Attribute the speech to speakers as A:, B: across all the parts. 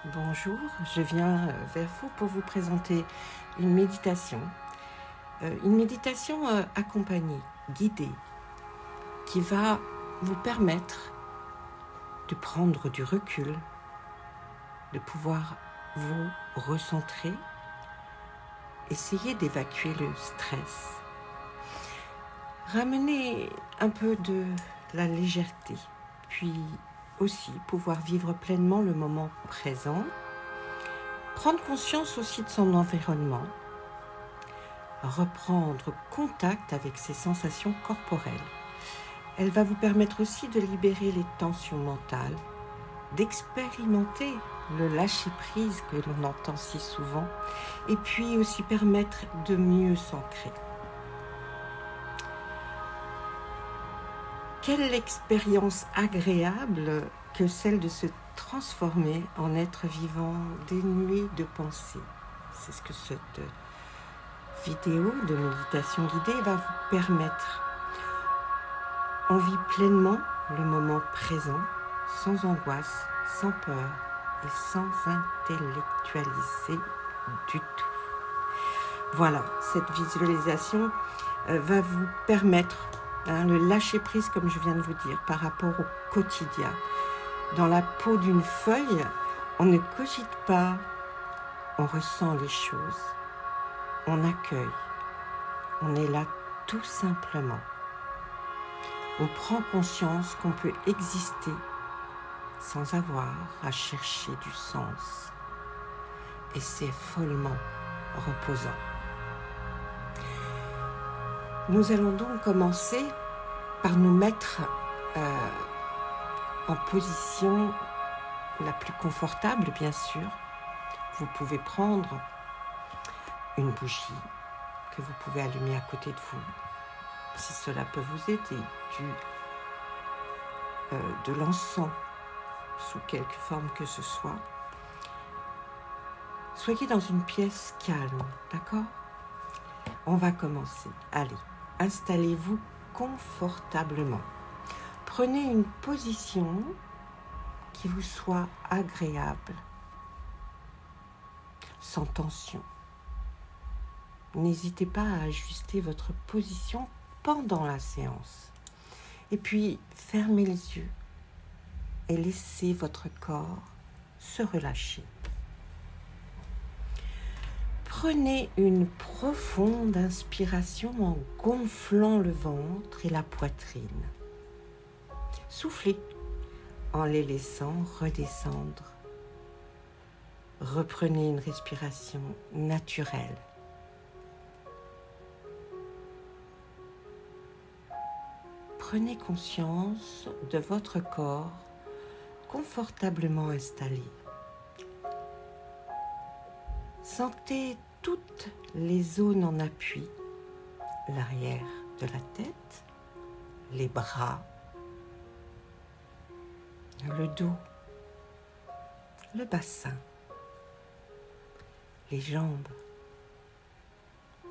A: Bonjour, je viens vers vous pour vous présenter une méditation. Accompagnée, guidée, qui va vous permettre de prendre du recul, de pouvoir vous recentrer, essayer d'évacuer le stress, ramener un peu de la légèreté, puis aussi pouvoir vivre pleinement le moment présent, prendre conscience aussi de son environnement, reprendre contact avec ses sensations corporelles. Elle va vous permettre aussi de libérer les tensions mentales, d'expérimenter le lâcher-prise que l'on entend si souvent, et puis aussi permettre de mieux s'ancrer. Quelle expérience agréable que celle de se transformer en être vivant dénué de pensée. C'est ce que cette vidéo de méditation guidée va vous permettre. On vit pleinement le moment présent, sans angoisse, sans peur et sans intellectualiser du tout. Voilà, cette visualisation va vous permettre le lâcher-prise, comme je viens de vous dire, par rapport au quotidien. Dans la peau d'une feuille, on ne cogite pas, on ressent les choses, on accueille, on est là tout simplement. On prend conscience qu'on peut exister sans avoir à chercher du sens. Et c'est follement reposant. Nous allons donc commencer par nous mettre en position la plus confortable, bien sûr. Vous pouvez prendre une bougie que vous pouvez allumer à côté de vous, si cela peut vous aider, de l'encens, sous quelque forme que ce soit. Soyez dans une pièce calme, d'accord ? On va commencer. Allez, installez-vous confortablement. Prenez une position qui vous soit agréable, sans tension. N'hésitez pas à ajuster votre position pendant la séance. Et puis, fermez les yeux et laissez votre corps se relâcher. Prenez une profonde inspiration en gonflant le ventre et la poitrine. Soufflez en les laissant redescendre. Reprenez une respiration naturelle. Prenez conscience de votre corps confortablement installé. Sentez toutes les zones en appui, l'arrière de la tête, les bras, le dos, le bassin, les jambes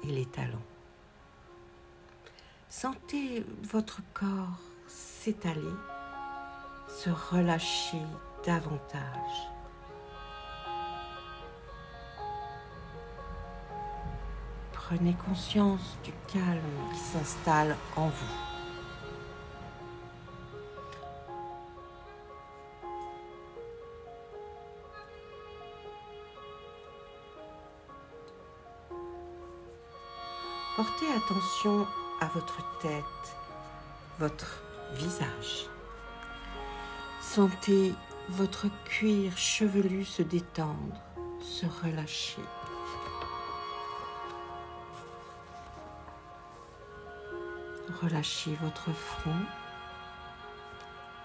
A: et les talons. Sentez votre corps s'étaler, se relâcher davantage. Prenez conscience du calme qui s'installe en vous. Portez attention à votre tête, votre visage. Sentez votre cuir chevelu se détendre, se relâcher. Relâchez votre front.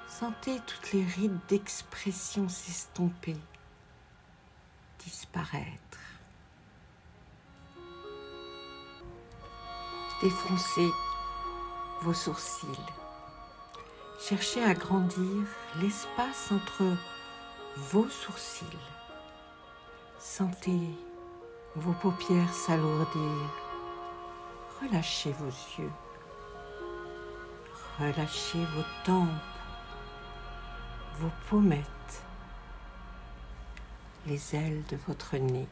A: Sentez toutes les rides d'expression s'estomper, disparaître. Défoncez vos sourcils. Cherchez à grandir l'espace entre vos sourcils. Sentez vos paupières s'alourdir. Relâchez vos yeux. Relâchez vos tempes, vos pommettes. les ailes de votre nez.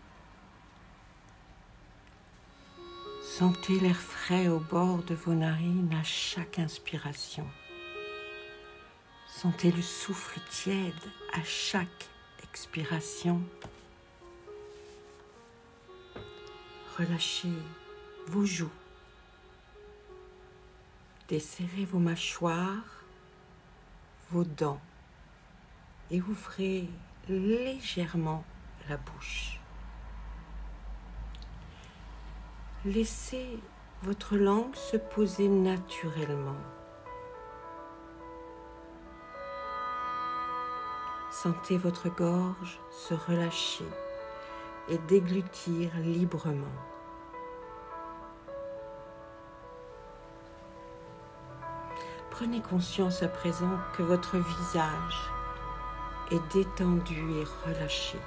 A: Sentez l'air frais au bord de vos narines à chaque inspiration. Sentez le souffle tiède à chaque expiration. Relâchez vos joues. Desserrez vos mâchoires, vos dents et ouvrez légèrement la bouche. Laissez votre langue se poser naturellement. Sentez votre gorge se relâcher et déglutir librement. Prenez conscience à présent que votre visage est détendu et relâché.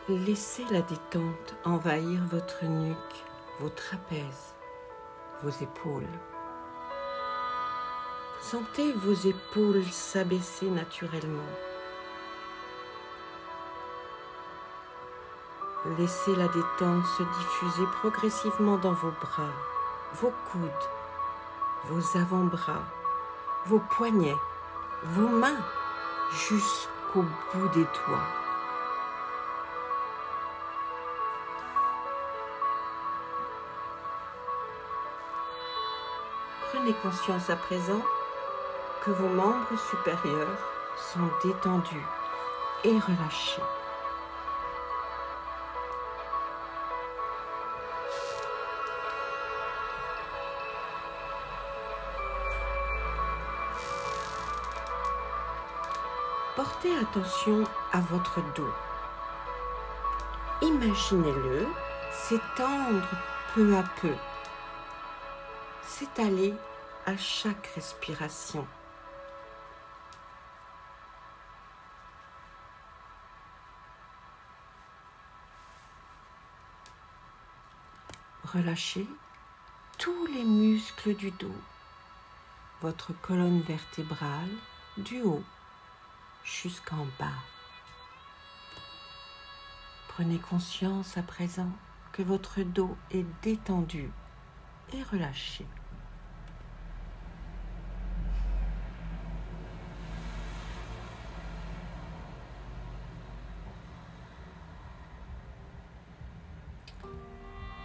A: Laissez la détente envahir votre nuque, vos trapèzes, vos épaules. Sentez vos épaules s'abaisser naturellement. Laissez la détente se diffuser progressivement dans vos bras, vos coudes, vos avant-bras, vos poignets, vos mains, jusqu'au bout des doigts. Prenez conscience à présent que vos membres supérieurs sont détendus et relâchés. Portez attention à votre dos. Imaginez-le s'étendre peu à peu, s'étaler à chaque respiration. Relâchez tous les muscles du dos, votre colonne vertébrale du haut jusqu'en bas. Prenez conscience à présent que votre dos est détendu et relâché.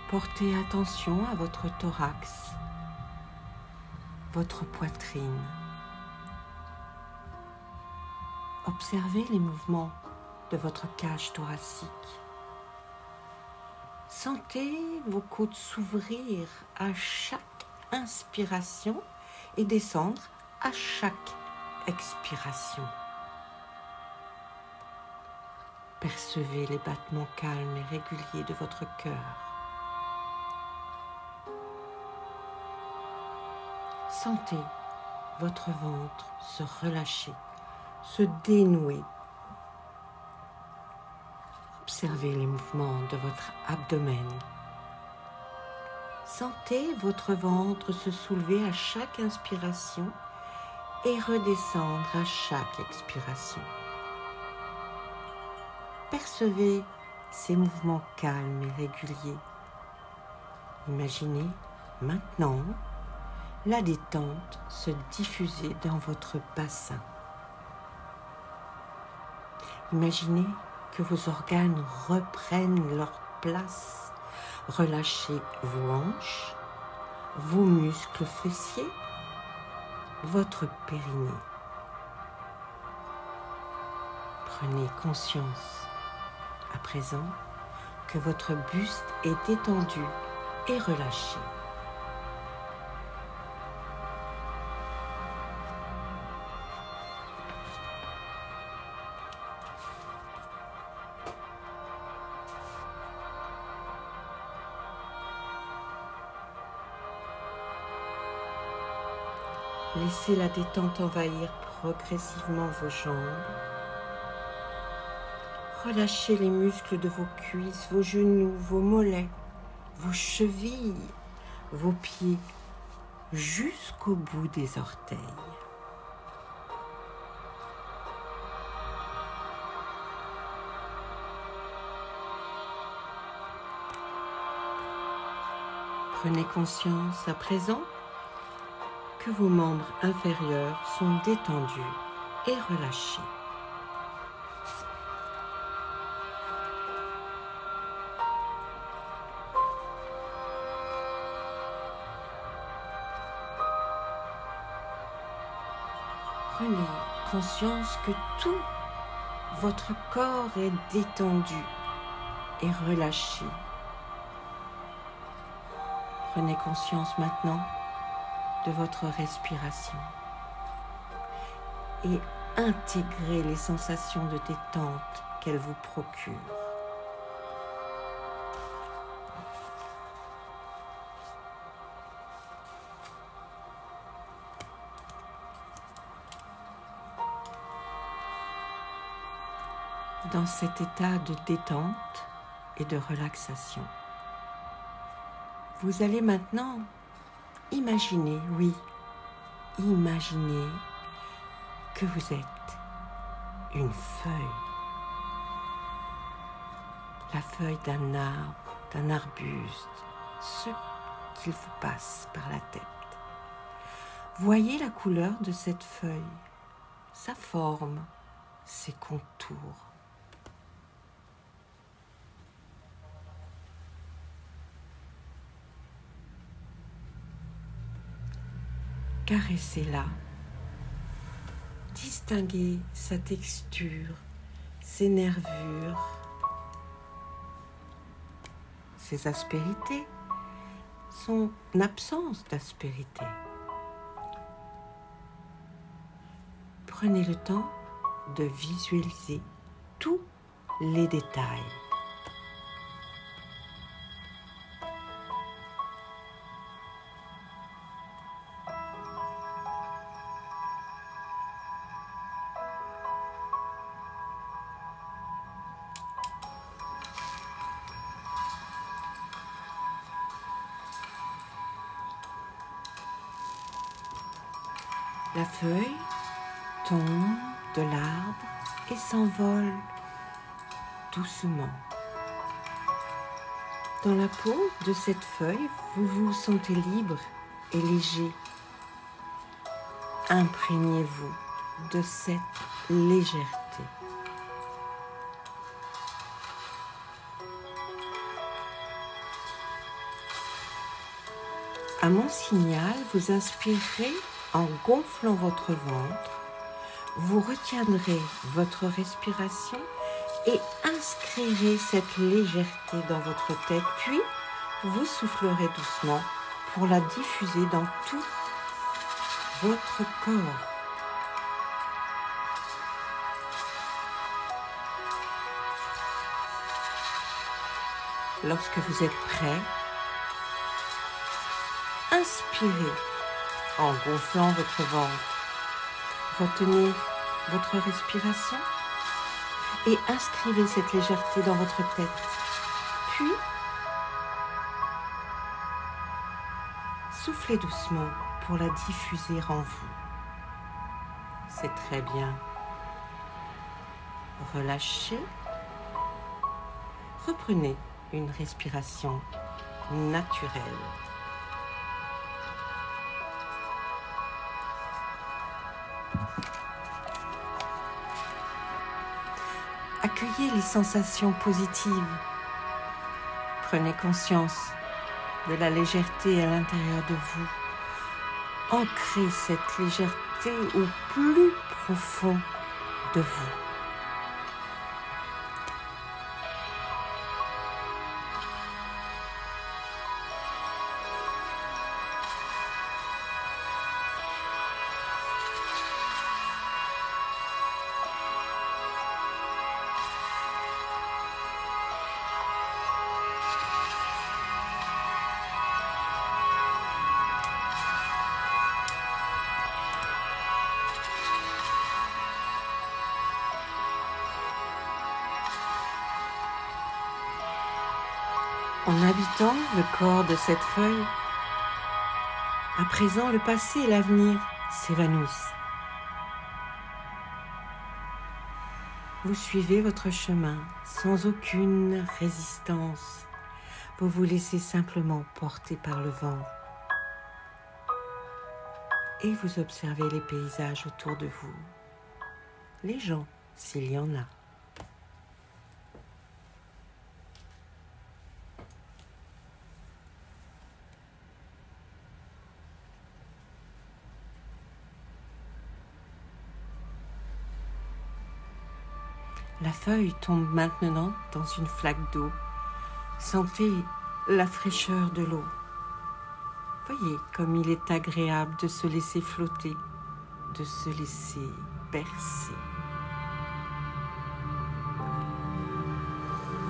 A: Portez attention à votre thorax, votre poitrine. Observez les mouvements de votre cage thoracique. Sentez vos côtes s'ouvrir à chaque inspiration et descendre à chaque expiration. Percevez les battements calmes et réguliers de votre cœur. Sentez votre ventre se relâcher, se dénouer. Observez les mouvements de votre abdomen. Sentez votre ventre se soulever à chaque inspiration et redescendre à chaque expiration. Percevez ces mouvements calmes et réguliers. Imaginez maintenant la détente se diffuser dans votre bassin. Imaginez que vos organes reprennent leur place. Relâchez vos hanches, vos muscles fessiers, votre périnée. Prenez conscience à présent que votre buste est détendu et relâché. Laissez la détente envahir progressivement vos jambes. relâchez les muscles de vos cuisses, vos genoux, vos mollets, vos chevilles, vos pieds, jusqu'au bout des orteils. Prenez conscience à présent que vos membres inférieurs sont détendus et relâchés. Prenez conscience que tout votre corps est détendu et relâché. Prenez conscience maintenant de votre respiration et intégrez les sensations de détente qu'elle vous procure. Dans cet état de détente et de relaxation, vous allez maintenant imaginer, oui, imaginez que vous êtes une feuille, la feuille d'un arbre, d'un arbuste, ce qu'il vous passe par la tête. Voyez la couleur de cette feuille, sa forme, ses contours. Caressez-la, distinguez sa texture, ses nervures, ses aspérités, son absence d'aspérité. Prenez le temps de visualiser tous les détails. La feuille tombe de l'arbre et s'envole doucement. Dans la peau de cette feuille, vous vous sentez libre et léger. Imprégnez-vous de cette légèreté. À mon signal, vous inspirez en gonflant votre ventre, vous retiendrez votre respiration et inscrirez cette légèreté dans votre tête, puis vous soufflerez doucement pour la diffuser dans tout votre corps. Lorsque vous êtes prêt, inspirez en gonflant votre ventre. Retenez votre respiration et inscrivez cette légèreté dans votre tête. Puis, soufflez doucement pour la diffuser en vous. C'est très bien. Relâchez. Reprenez une respiration naturelle. Accueillez les sensations positives. Prenez conscience de la légèreté à l'intérieur de vous. Ancrez cette légèreté au plus profond de vous. En habitant le corps de cette feuille, à présent le passé et l'avenir s'évanouissent. Vous suivez votre chemin sans aucune résistance. Vous vous laissez simplement porter par le vent. Et vous observez les paysages autour de vous. Les gens, s'il y en a. La feuille tombe maintenant dans une flaque d'eau. Sentez la fraîcheur de l'eau. Voyez comme il est agréable de se laisser flotter, de se laisser bercer.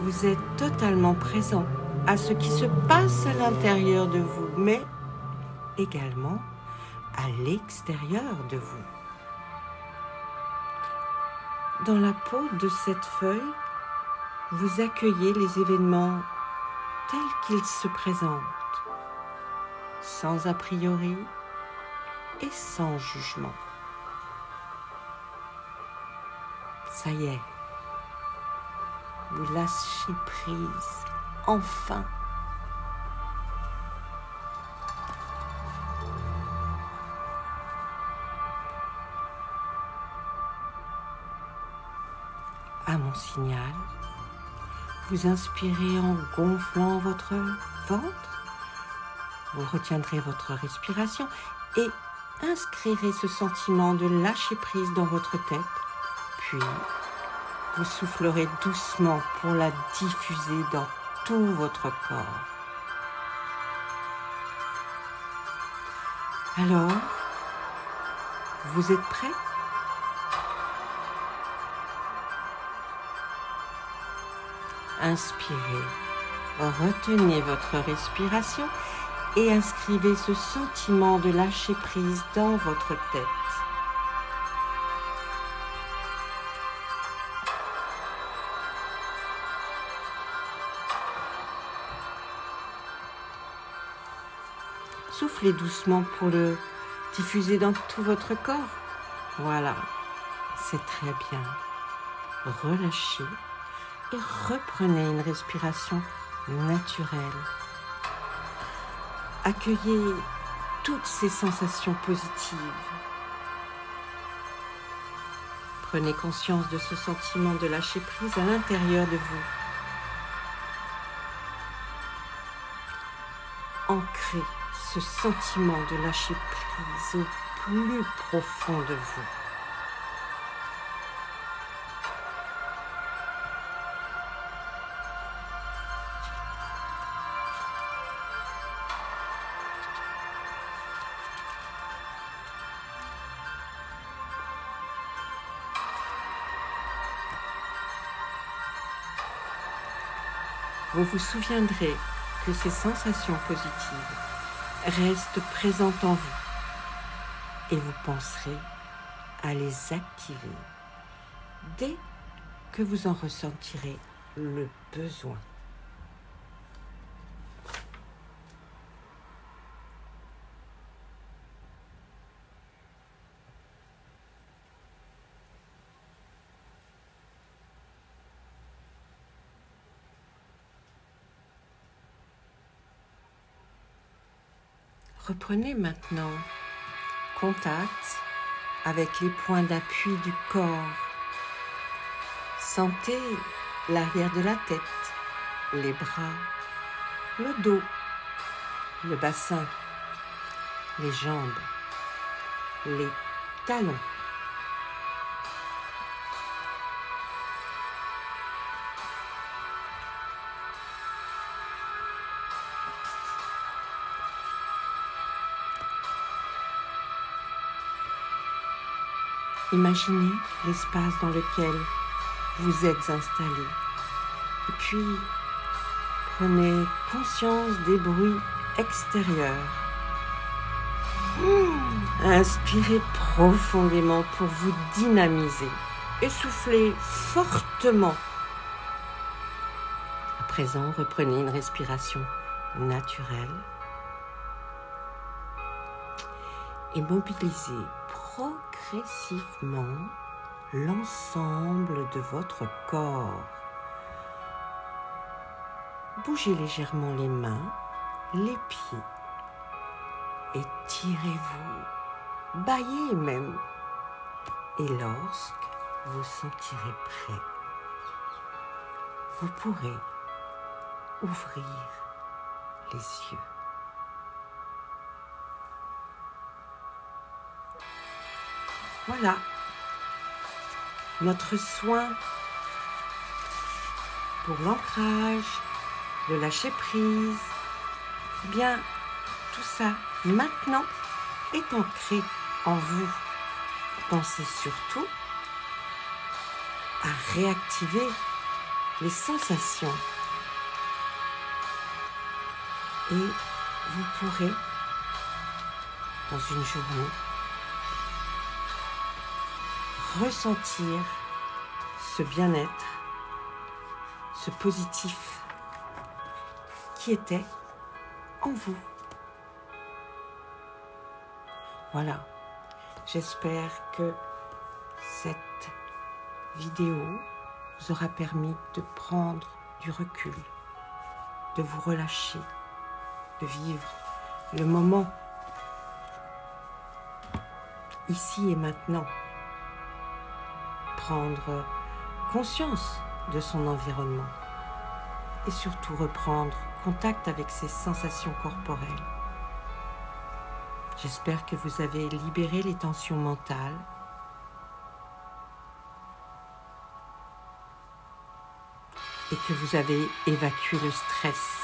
A: Vous êtes totalement présent à ce qui se passe à l'intérieur de vous, mais également à l'extérieur de vous. Dans la peau de cette feuille, vous accueillez les événements tels qu'ils se présentent, sans a priori et sans jugement. Ça y est, vous lâchez prise, enfin. À mon signal, vous inspirez en gonflant votre ventre, vous retiendrez votre respiration et inscrirez ce sentiment de lâcher prise dans votre tête, puis vous soufflerez doucement pour la diffuser dans tout votre corps. Alors, vous êtes prêts ? Inspirez, retenez votre respiration et inscrivez ce sentiment de lâcher prise dans votre tête. Soufflez doucement pour le diffuser dans tout votre corps. Voilà, c'est très bien. Relâchez et reprenez une respiration naturelle. Accueillez toutes ces sensations positives. Prenez conscience de ce sentiment de lâcher prise à l'intérieur de vous. Ancrez ce sentiment de lâcher prise au plus profond de vous. Vous vous souviendrez que ces sensations positives restent présentes en vous et vous penserez à les activer dès que vous en ressentirez le besoin. Reprenez maintenant contact avec les points d'appui du corps. Sentez l'arrière de la tête, les bras, le dos, le bassin, les jambes, les talons. Imaginez l'espace dans lequel vous êtes installé. Et puis, prenez conscience des bruits extérieurs. Inspirez profondément pour vous dynamiser et soufflez fortement. présent, reprenez une respiration naturelle et mobilisez progressivement l'ensemble de votre corps. Bougez légèrement les mains, les pieds, étirez-vous, bâillez même. Et lorsque vous sentirez prêt, vous pourrez ouvrir les yeux. Voilà, notre soin pour l'ancrage, le lâcher prise, eh bien tout ça maintenant est ancré en vous. Pensez surtout à réactiver les sensations et vous pourrez, dans une journée, ressentir ce bien-être, ce positif qui était en vous. Voilà, j'espère que cette vidéo vous aura permis de prendre du recul, de vous relâcher, de vivre le moment ici et maintenant. Prendre conscience de son environnement et surtout reprendre contact avec ses sensations corporelles. J'espère que vous avez libéré les tensions mentales et que vous avez évacué le stress.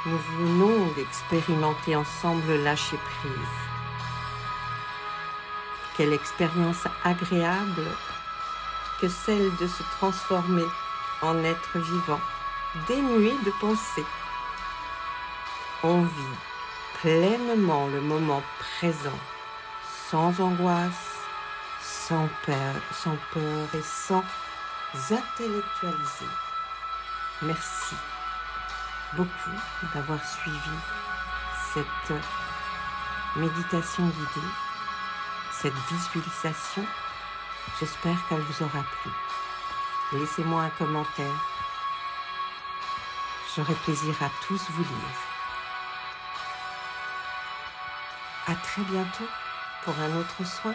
A: Nous venons d'expérimenter ensemble le lâcher prise. Quelle expérience agréable que celle de se transformer en être vivant, dénué de pensée. On vit pleinement le moment présent, sans angoisse, sans peur et sans intellectualiser. Merci beaucoup d'avoir suivi cette méditation guidée, cette visualisation. J'espère qu'elle vous aura plu. Laissez-moi un commentaire. J'aurai plaisir à tous vous lire. À très bientôt pour un autre soin.